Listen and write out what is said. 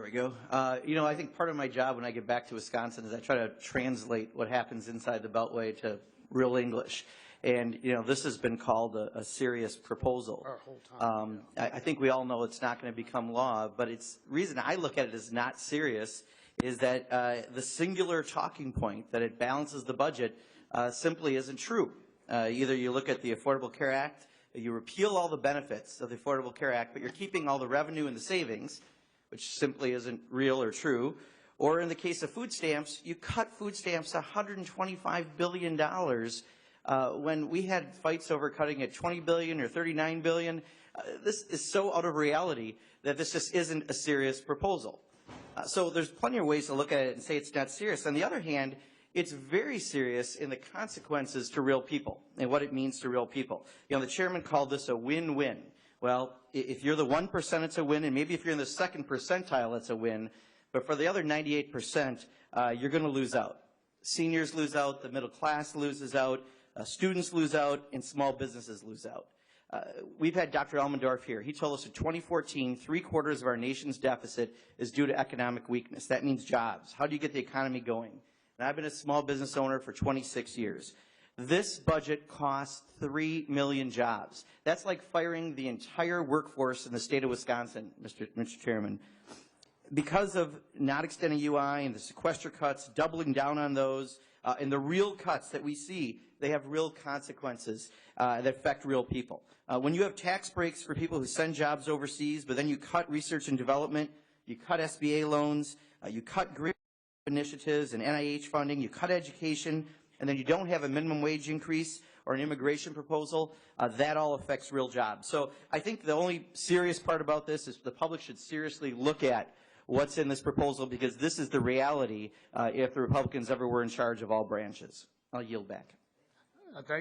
we go. I think part of my job when I get back to Wisconsin is I try to translate what happens inside the Beltway to real English. And, this has been called a serious proposal. Our whole time. I think we all know it's not going to become law, but it's reason I look at it as not serious is that the singular talking point that it balances the budget simply isn't true. Either you look at the Affordable Care Act, you repeal all the benefits of the Affordable Care Act, but you're keeping all the revenue and the savings, which simply isn't real or true. Or in the case of food stamps, you cut food stamps $125 billion when we had fights over cutting it $20 billion or $39 billion. This is so out of reality that this just isn't a serious proposal. So there's plenty of ways to look at it and say it's not serious. On the other hand, it's very serious in the consequences to real people and what it means to real people. The chairman called this a win-win. Well, if you're the 1%, it's a win, and maybe if you're in the second percentile, it's a win. But for the other 98%, you're going to lose out. Seniors lose out, the middle class loses out, students lose out, and small businesses lose out. We've had Dr. Elmendorf here. He told us in 2014, 3/4 of our nation's deficit is due to economic weakness. That means jobs. How do you get the economy going? And I've been a small business owner for 26 years. This budget costs 3 million jobs. That's like firing the entire workforce in the state of Wisconsin, Mr. Chairman. Because of not extending UI and the sequester cuts, doubling down on those, and the real cuts that we see, they have real consequences that affect real people. When you have tax breaks for people who send jobs overseas, but then you cut research and development, you cut SBA loans, you cut grant initiatives and NIH funding, you cut education, and then you don't have a minimum wage increase or an immigration proposal, that all affects real jobs. So I think the only serious part about this is the public should seriously look at what's in this proposal, because this is the reality if the Republicans ever were in charge of all branches. I'll yield back.